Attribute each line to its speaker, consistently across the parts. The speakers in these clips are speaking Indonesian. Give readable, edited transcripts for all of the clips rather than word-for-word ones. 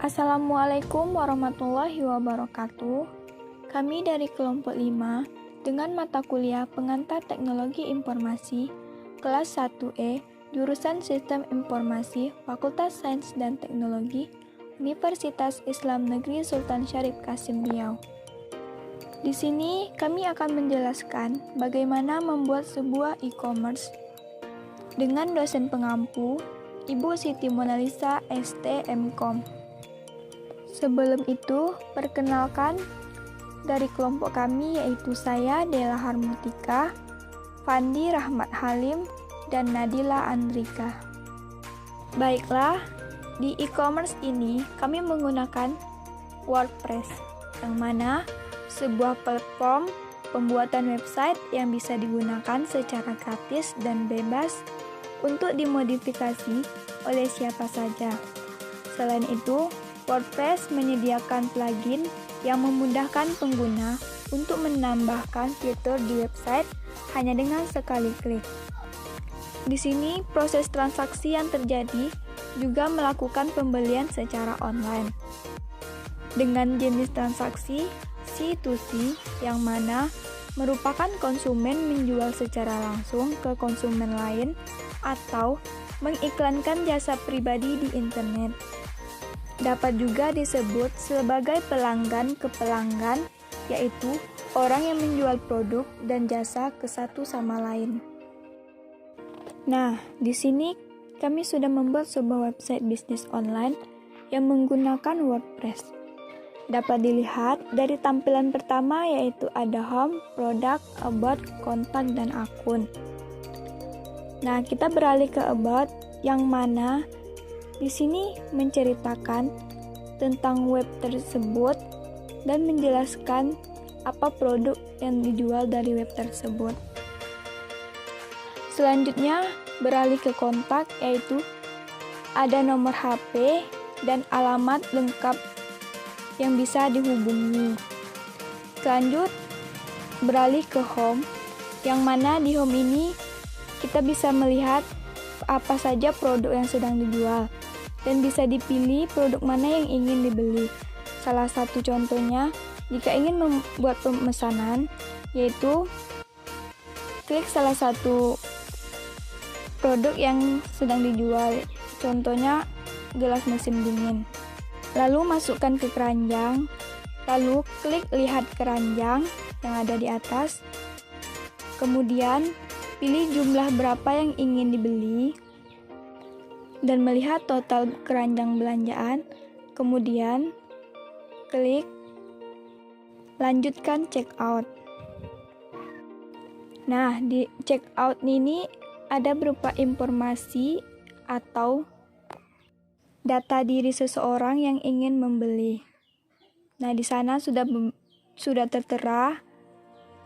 Speaker 1: Assalamualaikum warahmatullahi wabarakatuh. Kami dari kelompok 5 dengan mata kuliah Pengantar Teknologi Informasi kelas 1E jurusan Sistem Informasi Fakultas Sains dan Teknologi Universitas Islam Negeri Sultan Syarif Qasim Riau. Di sini kami akan menjelaskan bagaimana membuat sebuah e-commerce dengan dosen pengampu Ibu Siti Monalisa STMkom. Sebelum itu, perkenalkan dari kelompok kami yaitu saya Dela Harmutika, Fandi Rahmat Halim, dan Nadila Andrika. Baiklah, di e-commerce ini kami menggunakan WordPress, yang mana sebuah platform pembuatan website yang bisa digunakan secara gratis dan bebas untuk dimodifikasi oleh siapa saja. Selain itu, WordPress menyediakan plugin yang memudahkan pengguna untuk menambahkan fitur di website hanya dengan sekali klik. Di sini, proses transaksi yang terjadi juga melakukan pembelian secara online. Dengan jenis transaksi C2C yang mana merupakan konsumen menjual secara langsung ke konsumen lain atau mengiklankan jasa pribadi di internet. Dapat juga disebut sebagai pelanggan ke pelanggan, yaitu orang yang menjual produk dan jasa ke satu sama lain. Nah, di sini kami sudah membuat sebuah website bisnis online yang menggunakan WordPress. Dapat dilihat dari tampilan pertama yaitu ada home, produk, about, kontak, dan akun. Nah, kita beralih ke about yang mana di sini menceritakan tentang web tersebut dan menjelaskan apa produk yang dijual dari web tersebut. Selanjutnya beralih ke kontak yaitu ada nomor HP dan alamat lengkap yang bisa dihubungi. Lanjut beralih ke home yang mana di home ini kita bisa melihat apa saja produk yang sedang dijual dan bisa dipilih produk mana yang ingin dibeli. Salah satu contohnya jika ingin membuat pemesanan yaitu klik salah satu produk yang sedang dijual, contohnya gelas mesin dingin. Lalu masukkan ke keranjang, lalu klik lihat keranjang yang ada di atas. Kemudian pilih jumlah berapa yang ingin dibeli dan melihat total keranjang belanjaan. Kemudian klik lanjutkan checkout. Nah, di checkout ini ada berupa informasi atau data diri seseorang yang ingin membeli. Nah, di sana sudah tertera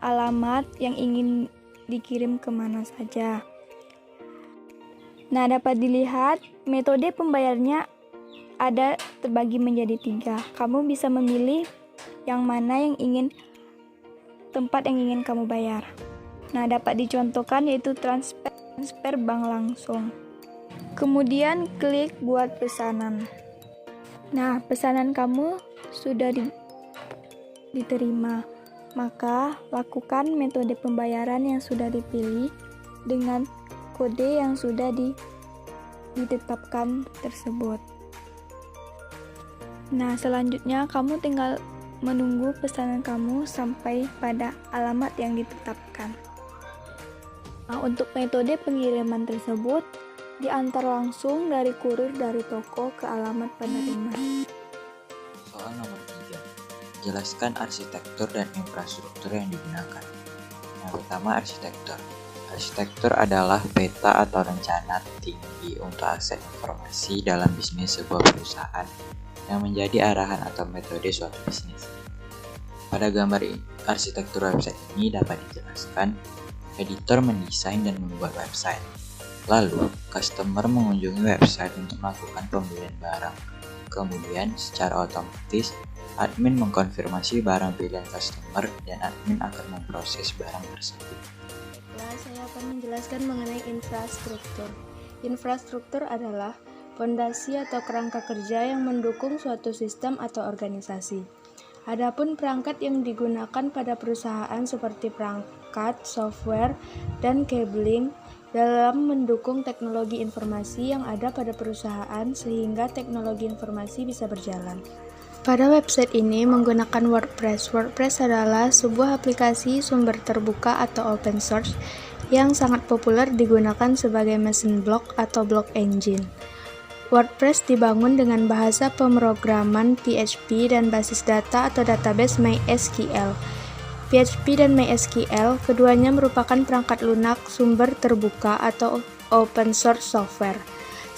Speaker 1: alamat yang ingin dikirim kemana saja. Nah, dapat dilihat metode pembayarannya ada terbagi menjadi 3. Kamu bisa memilih yang mana tempat yang ingin kamu bayar. Nah, dapat dicontohkan yaitu transfer bank langsung. Kemudian klik buat pesanan. Nah, pesanan kamu sudah diterima. Maka lakukan metode pembayaran yang sudah dipilih dengan kode yang sudah ditetapkan tersebut. Nah, selanjutnya kamu tinggal menunggu pesanan kamu sampai pada alamat yang ditetapkan. Nah, untuk metode pengiriman tersebut diantar langsung dari kurir dari toko ke alamat penerima.
Speaker 2: Soal nomor 3. Jelaskan arsitektur dan infrastruktur yang digunakan. Yang pertama, arsitektur. Arsitektur adalah peta atau rencana tinggi untuk akses informasi dalam bisnis sebuah perusahaan yang menjadi arahan atau metode suatu bisnis. Pada gambar arsitektur website ini dapat dijelaskan, editor mendesain dan membuat website. Lalu, customer mengunjungi website untuk melakukan pembelian barang. Kemudian, secara otomatis, admin mengkonfirmasi barang pilihan customer dan admin akan memproses barang tersebut.
Speaker 3: Saya akan menjelaskan mengenai infrastruktur. Infrastruktur adalah fondasi atau kerangka kerja yang mendukung suatu sistem atau organisasi. Adapun perangkat yang digunakan pada perusahaan seperti perangkat, software, dan cabling dalam mendukung teknologi informasi yang ada pada perusahaan sehingga teknologi informasi bisa berjalan. Pada website ini menggunakan WordPress. WordPress adalah sebuah aplikasi sumber terbuka atau open source yang sangat populer digunakan sebagai mesin blog atau blog engine. WordPress dibangun dengan bahasa pemrograman PHP dan basis data atau database MySQL. PHP dan MySQL keduanya merupakan perangkat lunak sumber terbuka atau open source software.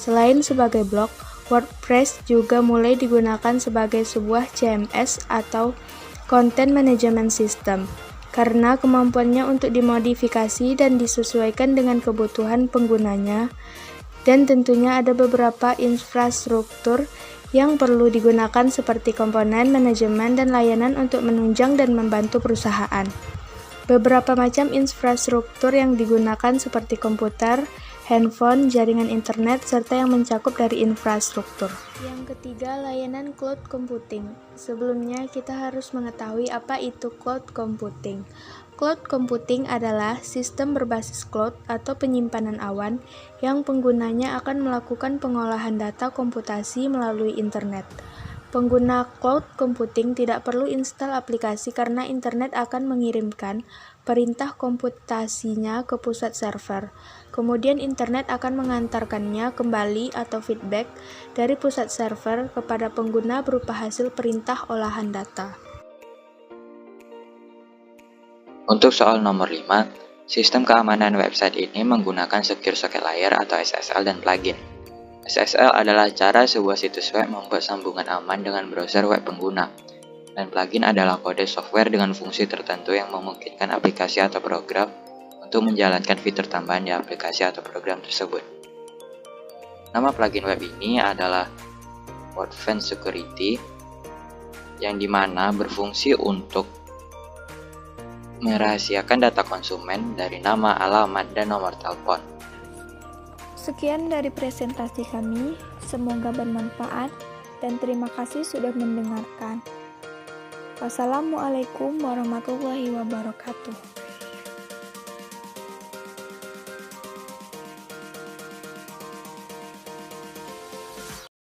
Speaker 3: Selain sebagai blog, WordPress juga mulai digunakan sebagai sebuah CMS atau Content Management System karena kemampuannya untuk dimodifikasi dan disesuaikan dengan kebutuhan penggunanya, dan tentunya ada beberapa infrastruktur yang perlu digunakan seperti komponen, manajemen, dan layanan untuk menunjang dan membantu perusahaan. Beberapa macam infrastruktur yang digunakan seperti komputer, handphone, jaringan internet, serta yang mencakup dari infrastruktur. Yang ketiga, layanan cloud computing. Sebelumnya, kita harus mengetahui apa itu cloud computing. Cloud computing adalah sistem berbasis cloud atau penyimpanan awan yang penggunanya akan melakukan pengolahan data komputasi melalui internet. Pengguna cloud computing tidak perlu install aplikasi karena internet akan mengirimkan perintah komputasinya ke pusat server. Kemudian internet akan mengantarkannya kembali atau feedback dari pusat server kepada pengguna berupa hasil perintah olahan data.
Speaker 2: Untuk soal nomor 5, sistem keamanan website ini menggunakan Secure Socket Layer atau SSL dan plugin. SSL adalah cara sebuah situs web membuat sambungan aman dengan browser web pengguna, dan plugin adalah kode software dengan fungsi tertentu yang memungkinkan aplikasi atau program untuk menjalankan fitur tambahan di aplikasi atau program tersebut. Nama plugin web ini adalah Advanced Security, yang dimana berfungsi untuk merahasiakan data konsumen dari nama, alamat, dan nomor telepon.
Speaker 1: Sekian dari presentasi kami, semoga bermanfaat dan terima kasih sudah mendengarkan. Wassalamualaikum warahmatullahi wabarakatuh.